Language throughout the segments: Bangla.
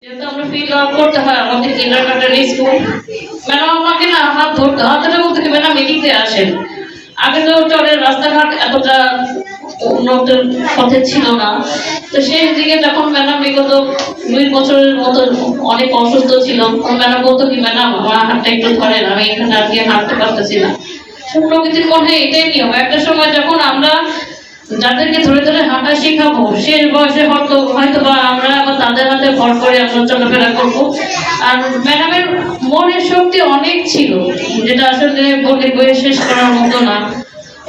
যেহেতু আমরা ফিল আউট করতে হয় আমাদের কিন্ডারগার্টেন স্কুল, ম্যাডাম আমাকে না হাত ধরতে হাতটা বলতে কি ম্যাডাম এদিকে আসেন। আগে তো চরের রাস্তাঘাট এতটা উন্নত পথে ছিল না, তো সেই দিকে যখন ম্যাডাম বিগত 2 বছরের মতো অনেক অসুস্থ ছিল, ম্যাডাম বলতো কি ম্যাডাম আমার হাতটা একটু ধরেন, আমি এখানে আজকে হাঁটতে পারতেছি না। প্রকৃতির মনে এটাই নিয়ম, একটা সময় যখন আমরা যাদেরকে ধরে ধরে হাঁটা শেখাবো শেষ বয়সে হয়তো বা আমরা আবার তাদের হাতে ভর করে আমরা চলাফেরা করবো। আর ম্যাডামের মনের শক্তি অনেক ছিল, যেটা আসলে বলে বয়ে শেষ করার মতো না।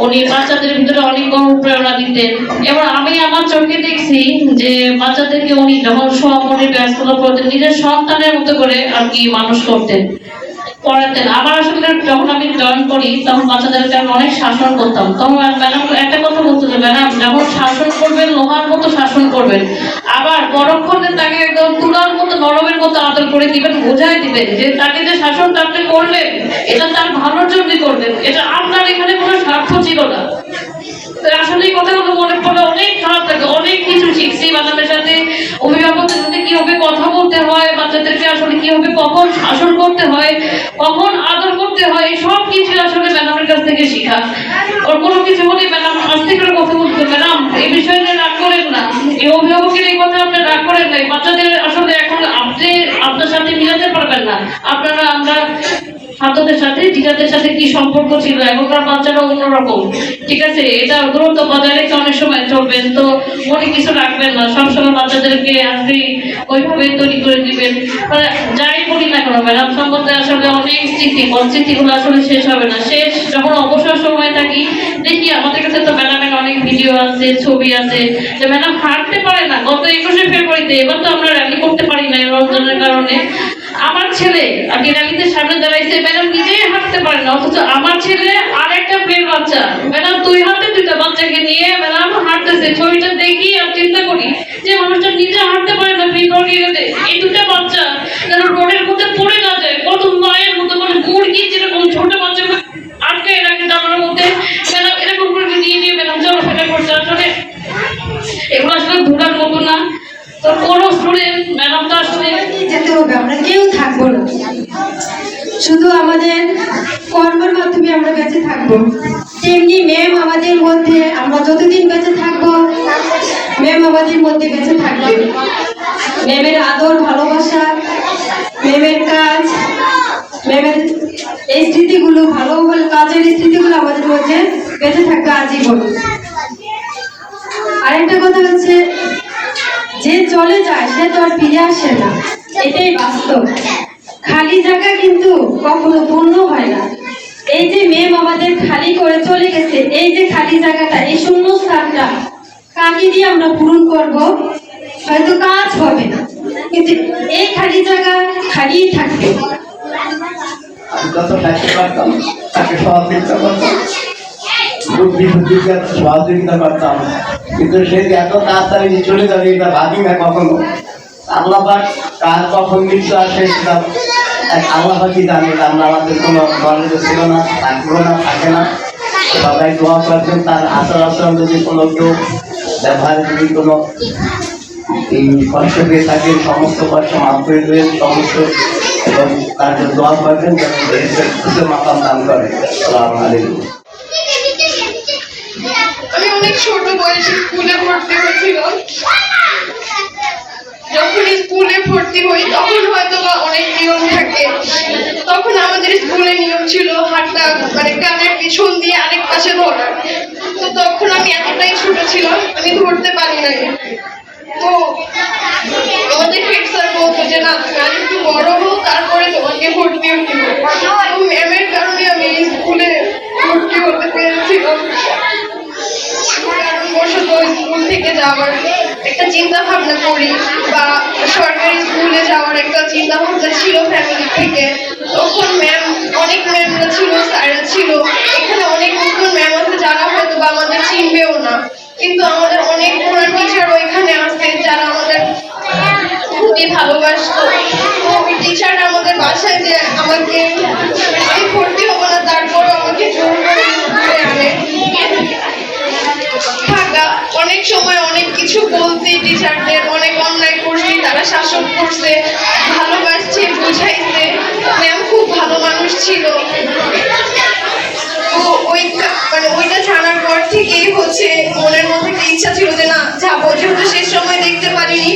উনি বাচ্চাদের ভিতরে অনেক অনুপ্রেরণা দিতেন, এবং আমি আমার চোখে দেখছি যে বাচ্চাদেরকে উনি যখন সহমনে ব্যস্ততা করতেন, নিজের সন্তানের মতো করে আর কি মানুষ করতেন, পড়াতেন। আবার আসলে যখন আমি জয়েন করি তখন বাচ্চাদেরকে আমি অনেক শাসন করতাম, তখন ম্যাডাম একটা কথা বলতো যে ম্যাডাম যখন শাসন করবেন লোহার মতো শাসন করবেন, আবার পরক্ষণে তাকে একদম তুলার মতো নরমের মতো আদর করে দিবেন, বোঝাই দিবেন যে তাকে যে শাসনটা আপনি করলেন এটা তার ভালোর জন্যই করবেন, এটা আপনার এখানে কোনো স্বার্থ ছিল না। আসলে এই কথাগুলো মনে পড়লে অনেক খারাপ লাগে। অনেক কিছু শিখছি ম্যাডামের সাথে, অভিভাবকদের সাথে কিভাবে কথা বলতে হয়, বাচ্চাদেরকে আসলে কিভাবে কখন শাসন করতে হয়, কখন আদর করতে হয়, সব কিছু আসলে ম্যাডামের কাছ থেকে শিখা। ওর কোনো কিছু হলে ম্যাডাম আস্তে করে কথা বলতে, ম্যাডাম এই বিষয়ে রাগ করেন না, এই অভিভাবকের এই কথা আপনি রাগ করেন নাই, বাচ্চাদের আসলে এখন আপনি আপনার সাথে মিলাতে পারবেন না। আপনারা আমরা ছাত্রদের সাথে টিচারদের সাথে কি সম্পর্ক ছিল, এখনকার বাচ্চারা অন্যরকম, ঠিক আছে, এটা দূরত্ব বজায় রেখে অনেক সময় চলবেন, তো মনে কিছু রাখবেন না, সবসময় বাচ্চাদেরকে আপনি ওইভাবে তৈরি করে দিবেন। যাই বলি না কেন ম্যাডাম সম্বন্ধে আসলে অনেক স্মৃতিগুলো আসলে শেষ হবে না। শেষ যখন অবসর সময় থাকি দেখি আমাদের কাছে তো ম্যাডামের অনেক ভিডিও আছে, ছবি আছে, যে ম্যাডাম হাঁটতে পারে না। গত 21শে ফেব্রুয়ারিতে, এবার তো আমরা র্যালি করতে পারি না রমজানের কারণে, আমার ছেলে আগে র্যালিতে সামনে দাঁড়াইছে, ম্যাডাম নিজেই হাঁটতে পারে না, অথচ আমার ছেলে আর একটা মেয়ের বাচ্চা ম্যাডাম 2 হাতে 2টা বাচ্চাকে নিয়ে ম্যাডাম হাঁটতেছে। ছবিটা দেখি আর চিন্তা করি যে মানুষটা নিজে হাঁটতে পারে না, এই 2টা বাচ্চা যেন রোডের মধ্যে পড়ে না যায়, কত মায়ের মতো মানে মুরগি যেরকম ছোট বাচ্চাকে আটকে রাখে জানার মধ্যে, ম্যাডাম এরকম করে নিয়ে নিয়ে ম্যাডাম চলাফেরা করছে। আসলে এগুলো আসলে ঘোরার মতো না। তো কোনো স্টুডেন্ট ম্যাডাম তো আসলে যেতে হবে, আমরা কেউ থাকবো না, শুধু আমাদের কর্মের মাধ্যমে আমরা বেঁচে থাকবো। তেমনি ম্যাম আমাদের মধ্যে, আমরা যতদিন বেঁচে থাকবো ম্যাম আমাদের মধ্যে বেঁচে থাকবে। ম্যামের আদর ভালোবাসা, ম্যামের কাজ, ম্যামের এই স্মৃতিগুলো, ভালো কাজের স্মৃতিগুলো আমাদের মধ্যে বেঁচে থাকবে আজীবন। আরেকটা কথা হচ্ছে, যে চলে যায় সে তো আর ফিরে আসে না, এটাই বাস্তব। খালি জায়গা কিন্তু কখনো পূর্ণ হয় না। এই যে ম্যাম আমাদের খালি করে চলে গেছে, এই যে খালি জায়গাটা, এই শূন্য স্থানটা কাকে দিয়ে আমরা পূরণ করব? হয়তো কাজ হবে না, কিন্তু এই খালি জায়গা খালিই থাকবে। যত দায়িত্ব করতাম তাকে সহযোগিতা করতাম, বুদ্ধি বুদ্ধিকে সহযোগিতা করতাম, কিন্তু সে এত তাড়াতাড়ি চলে যাবে এটা ভাবি না কখনো। আল্লাহ পাক কার কখন মৃত্যু আসে সেটা আল্লাহ পাকই জানে, আমরা আমাদের কোনো নলেজ ছিল না, থাকবো না, থাকে না। সবাই দোয়া করবেন তার আচার আচরণ যদি কোনো কেউ ব্যবহারে যদি কোনো কষ্ট পেয়ে থাকে, সমস্ত কষ্ট মাফ করে দেবেন সমস্ত, এবং তার জন্য দোয়া করবেন যেন মাকাম দান করে। আসসালামু আলাইকুম। আমি অনেক ছোট বয়সে স্কুলে ভর্তি হয়েছিলাম। যখন স্কুলে ভর্তি হই তখন হয়তো বা অনেক নিয়ম থাকে, তখন আমাদের স্কুলে নিয়ম ছিল হাতটা মানে কানের পিছন দিয়ে আরেক পাশে ধরার। তো তখন আমি এতটাই ছোট ছিলাম, আমি ধরতে পারি নাই। তো আমাদের হেড স্যার বলতো যে না তুমি আর একটু বড় হও তারপরে তোমাকে ভর্তি হতে হবে। তো ম্যামের কারণে আমি স্কুলে ভর্তি হতে পেরেছিলাম। কারণবশত স্কুল থেকে যাওয়ার একটা চিন্তা ভাবনা করি, বা সরকারি স্কুলে যাওয়ার একটা চিন্তা ভাবনা ছিল ফ্যামিলি থেকে। তখন অনেক ম্যামরা ছিল, স্যাররা ছিল, এখানে অনেক নতুন ম্যাম আছে যারা হয়তো বা আমাদের চিনবেও না, কিন্তু আমাদের অনেক পুরান টিচার ওইখানে আছে যারা আমাদের খুবই ভালোবাসতো। ওই টিচাররা আমাদের বাসায় যে আমাকে, আমি ভর্তি হবো না তারপরও আমাকে জোর করে আনে। থাকা অনেক সময় অনেক কিছু বলতে টিচারদের, অনেক অন্যায় করছি, তারা শাসন করছে, ভালোবাসছে, বুঝাইছে। ম্যাম খুব ভালো মানুষ ছিল। তো ওইটা জানার পর থেকেই হচ্ছে মনের মধ্যে একটা ইচ্ছা ছিল যে না যাবো, যেহেতু শেষ সময় দেখতে পারিনি,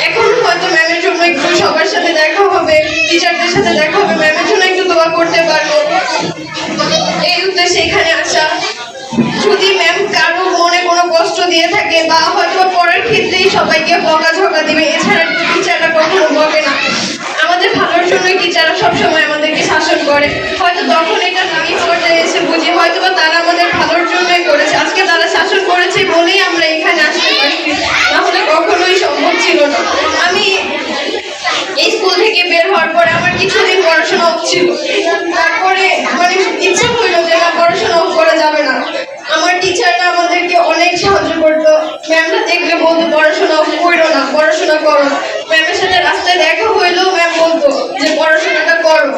এখন হয়তো ম্যামের জন্য একটু সবার সাথে দেখা হবে, টিচারদের সাথে দেখা হবে, ম্যামের জন্য একটু দোয়া করতে পারবো, এই উদ্দেশ্যে এখানে আসা। যদি ম্যাম কারো মনে কোনো কষ্ট দিয়ে থাকে বা হয়তো পড়ার ক্ষেত্রেই সবাইকে বকাঝকা দিবে, এছাড়া টিচাররা কখনো বকে না। আমাদের ভালোর জন্যই টিচাররা সবসময় আমাদেরকে শাসন করে। হয়তো তখন এটা আমি পর্যায়ে এসে বুঝি হয়তো বা তারা আমাদের ভালোর জন্যই করেছে। আজকে তারা শাসন করেছে বলেই আমরা এখানে আসতে পারছি, নাহলে কখনোই সম্ভব ছিল না। আমি এই স্কুল থেকে বের হওয়ার পরে আমার কিছুদিন পড়াশোনা হচ্ছিল, তারপরে ইচ্ছা হইলো যে না পড়াশোনা করা যাবে না। আমার টিচাররা আমাদেরকে অনেক সাহায্য করতো। ম্যামরা দেখলে বলতো পড়াশোনা করো না, পড়াশোনা করো। ম্যামের সাথে রাস্তায় দেখা হইলেও ম্যাম বলতো যে পড়াশোনাটা করো।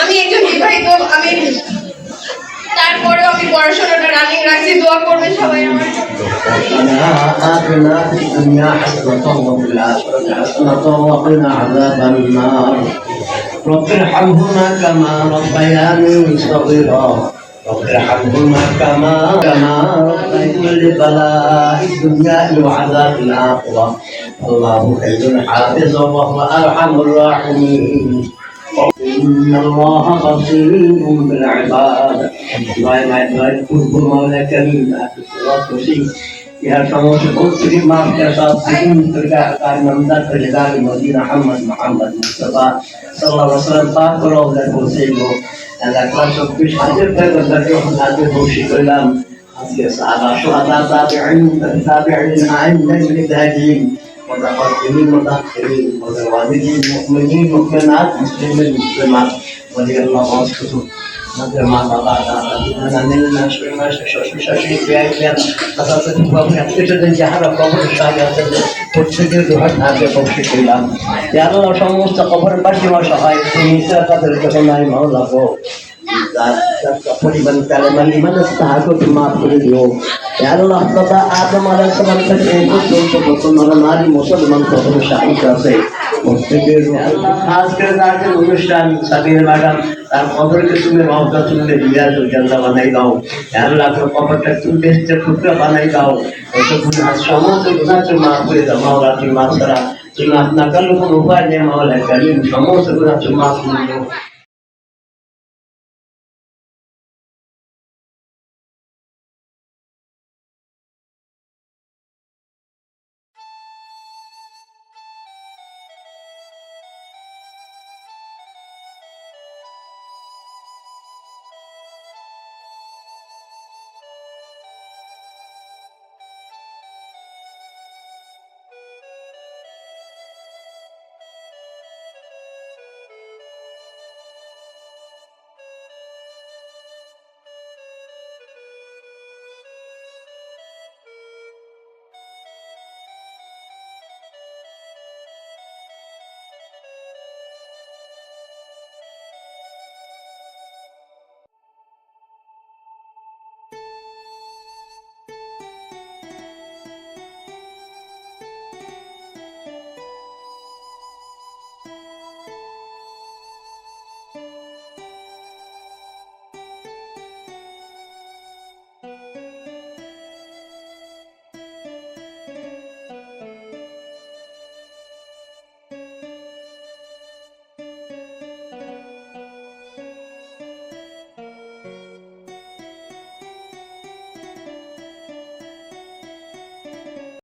আমি একজন বিবাহিত, আমি তারপরেও আমি পড়াশোনাটা রানিং রাখছি। দোয়া করবেন সবাই আমার জন্য। ربنا آتنا في الدنيا حسنة وفي الآخرة حسنة وقنا عذاب النار رب ارحمهما كما ربياني صغيرا رب ارحمهما كما ربياني لبلاء الدنيا وعذاب الآخرة الله خير حافظا وهو أرحم الراحمين إن الله بصير بالعباد مولا كريم يا شموس قدسي ما في صادقين ترجع كارمندات رجال المدينة محمد مصطفى صلى الله عليه وسلم فاكر أولاد حسينه أنا كلاس بيش حاجة كذا بديهم هذا بوشي كلام على شهداء تابعين عين نجم الهادين متقدمين متأخرين متواضعين مؤمنين مؤمنات مسلمين مسلمات رضي الله عنهم আমাদের মা বাবা যাহারা কবর প্রত্যেকের দোহার ধারে পৌঁছে করলাম সমস্ত কবর পাশে সহায় তুমি তাদের যখন নাই মাওলা গো পরিবার কালেমার ইমান তাহাকে মাফ করে দিও আল্লাহ দাদা আদম আলাইহিস সালাম থেকে এই পর্যন্ত কত নারী মুসলমান কবর শাহিদ আছে প্রত্যেকের খাস করে তাদের অনুষ্ঠান সাবির ম্যাডাম তার কবরকে তুমি রওজা তুলে রিয়াজ জান্নাত বানাই দাও আল্লাহ তোর কবরটা তুমি বেহেশতের টুকরা বানাই দাও সমস্ত গুনাহ মাফ করে দাও মাওলা তুমি মাফ করা তুমি আপনার কোনো উপায় নেই মাওলা কারীম সমস্ত গুনাহ মাফ করে দাও